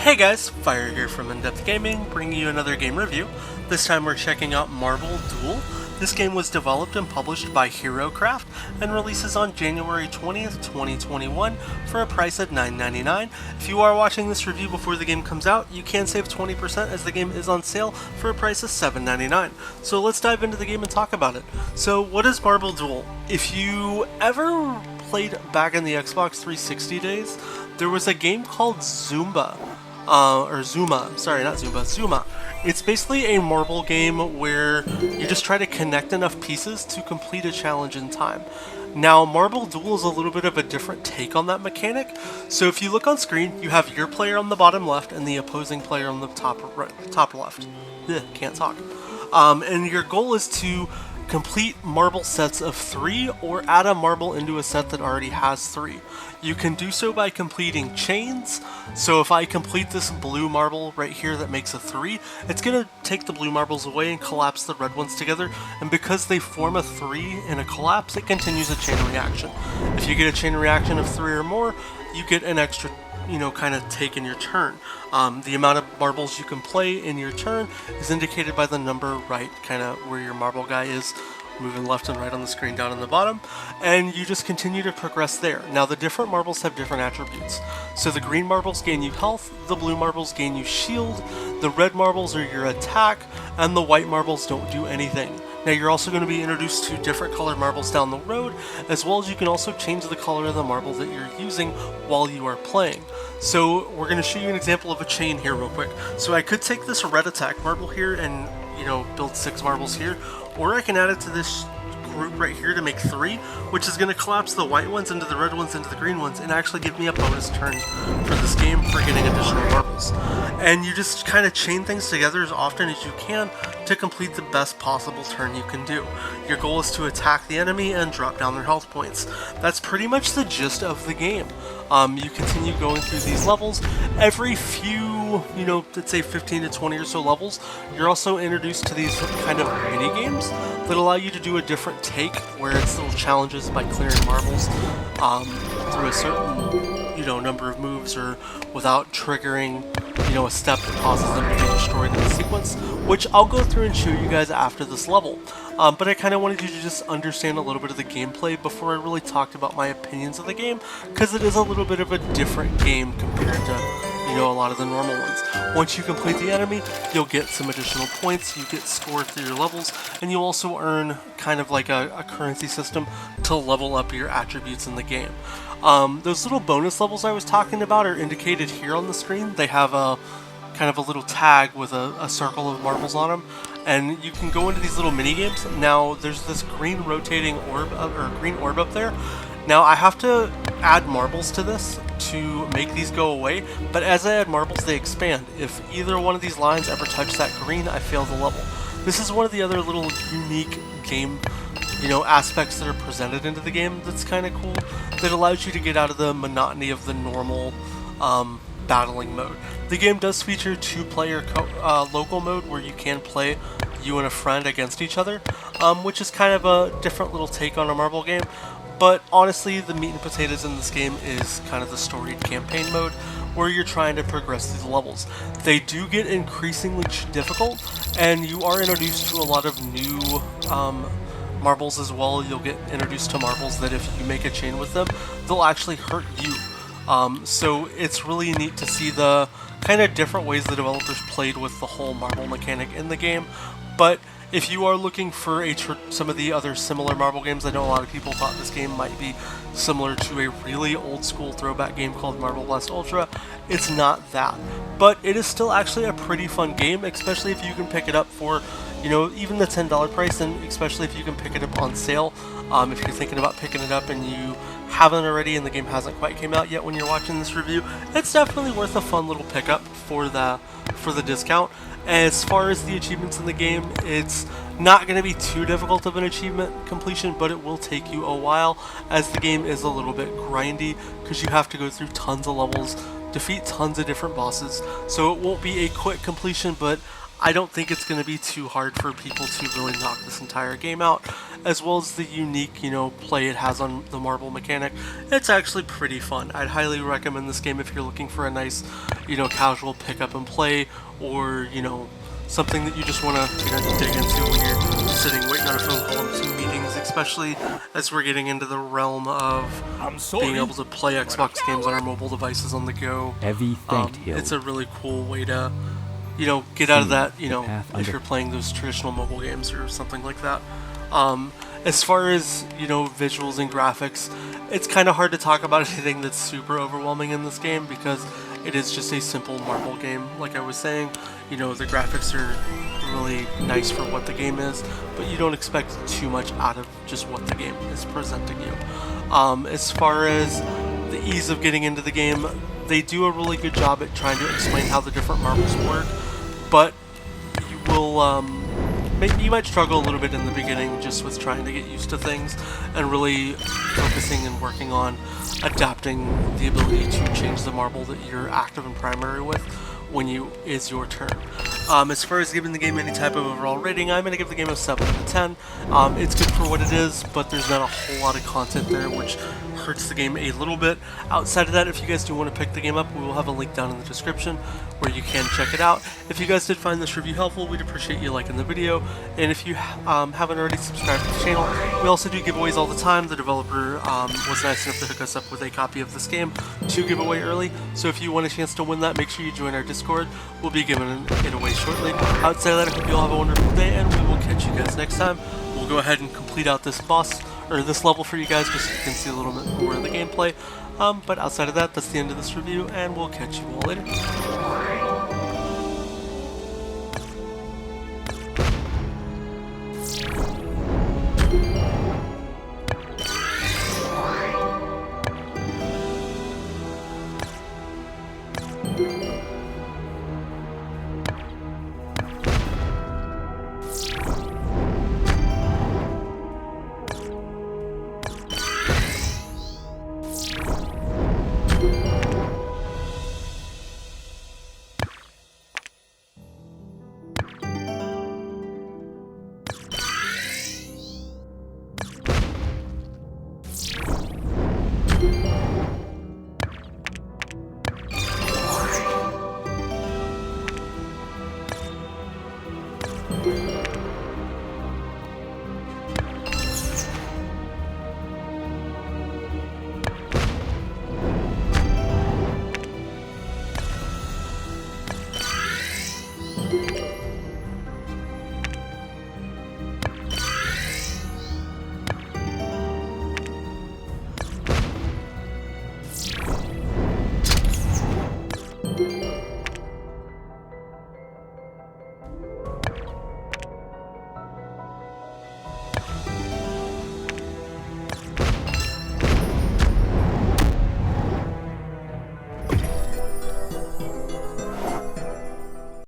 Hey guys, Fire here from InDepth Gaming, bringing you another game review. This time we're checking out Marble Duel. This game was developed and published by HeroCraft and releases on January 20th, 2021 for a price of $9.99. If you are watching this review before the game comes out, you can save 20% as the game is on sale for a price of $7.99. So let's dive into the game and talk about it. So what is Marble Duel? If you ever played back in the Xbox 360 days, there was a game called Zuma. Zuma. It's basically a marble game where you just try to connect enough pieces to complete a challenge in time. Now, Marble Duel is a little bit of a different take on that mechanic. So if you look on screen, you have your player on the bottom left and the opposing player on the top left. Can't talk. And your goal is to complete marble sets of 3 or add a marble into a set that already has 3. You can do so by completing chains. So if I complete this blue marble right here that makes a 3, it's going to take the blue marbles away and collapse the red ones together, and because they form a 3 in a collapse, it continues a chain reaction. If you get a chain reaction of 3 or more, you get an extra kind of take in your turn. The amount of marbles you can play in your turn is indicated by the number right, kind of where your marble guy is, moving left and right on the screen down in the bottom, and you just continue to progress there. Now the different marbles have different attributes. So the green marbles gain you health, the blue marbles gain you shield, the red marbles are your attack, and the white marbles don't do anything. Now you're also going to be introduced to different colored marbles down the road, as well as you can also change the color of the marble that you're using while you are playing. So we're going to show you an example of a chain here real quick. So I could take this red attack marble here and build 6 marbles here, or I can add it to this group right here to make 3, which is going to collapse the white ones into the red ones into the green ones and actually give me a bonus turn for this game for getting additional marbles. And you just kind of chain things together as often as you can to complete the best possible turn you can do. Your goal is to attack the enemy and drop down their health points. That's pretty much the gist of the game. You continue going through these levels. Every few, let's say 15 to 20 or so levels, you're also introduced to these kind of mini games that allow you to do a different take, where it's little challenges by clearing marbles through a certain number of moves, or without triggering a step that causes them to be destroyed in the sequence, which I'll go through and show you guys after this level. But I kind of wanted you to just understand a little bit of the gameplay before I really talked about my opinions of the game, because it is a little bit of a different game compared to a lot of the normal ones. Once you complete the enemy, you'll get some additional points, you get scored through your levels, and you'll also earn kind of like a currency system to level up your attributes in the game. Those little bonus levels I was talking about are indicated here on the screen. They have a kind of a little tag with a circle of marbles on them, and you can go into these little mini games. Now there's this green rotating orb green orb up there. Now I have to add marbles to this to make these go away, but as I add marbles they expand. If either one of these lines ever touch that green, I fail the level. This is one of the other little unique game aspects that are presented into the game that's kind of cool, that allows you to get out of the monotony of the normal battling mode. The game does feature 2-player local mode where you can play you and a friend against each other, which is kind of a different little take on a marble game. But honestly, the meat and potatoes in this game is kind of the storied campaign mode, where you're trying to progress these levels. They do get increasingly difficult, and you are introduced to a lot of new marbles as well. You'll get introduced to marbles that if you make a chain with them, they'll actually hurt you. So it's really neat to see the kind of different ways the developers played with the whole marble mechanic in the game. But if you are looking for some of the other similar marble games, I know a lot of people thought this game might be similar to a really old school throwback game called Marble Blast Ultra. It's not that, but it is still actually a pretty fun game, especially if you can pick it up for even the $10 price, and especially if you can pick it up on sale. If you're thinking about picking it up and you haven't already and the game hasn't quite came out yet when you're watching this review, it's definitely worth a fun little pickup for the discount. As far as the achievements in the game, it's not going to be too difficult of an achievement completion, but it will take you a while, as the game is a little bit grindy, because you have to go through tons of levels, defeat tons of different bosses, so it won't be a quick completion, but I don't think it's going to be too hard for people to really knock this entire game out, as well as the unique, play it has on the marble mechanic. It's actually pretty fun. I'd highly recommend this game if you're looking for a nice, casual pick up and play, or, something that you just want to dig into when you're sitting waiting on a phone call in between meetings, especially as we're getting into the realm of being able to play Xbox games on our mobile devices on the go. It's a really cool way to get out of that, if you're playing those traditional mobile games or something like that. As far as, visuals and graphics, it's kind of hard to talk about anything that's super overwhelming in this game because it is just a simple marble game. Like I was saying, the graphics are really nice for what the game is, but you don't expect too much out of just what the game is presenting you. As far as the ease of getting into the game, they do a really good job at trying to explain how the different marbles work, but you will, you might struggle a little bit in the beginning just with trying to get used to things and really focusing and working on adapting the ability to change the marble that you're active and primary with when is your turn. As far as giving the game any type of overall rating, I'm going to give the game a 7 out of 10. It's good for what it is, but there's not a whole lot of content there, which hurts the game a little bit. Outside of that, if you guys do want to pick the game up, we will have a link down in the description where you can check it out. If you guys did find this review helpful, we'd appreciate you liking the video, and if you haven't already subscribed to the channel, we also do giveaways all the time. The developer was nice enough to hook us up with a copy of this game to give away early, so if you want a chance to win that, make sure you join our Discord. We'll be giving it away shortly. Outside of that, I hope you all have a wonderful day, and we will catch you guys next time. We'll go ahead and complete out this this level for you guys, just so you can see a little bit more of the gameplay. But outside of that, that's the end of this review, and we'll catch you all later.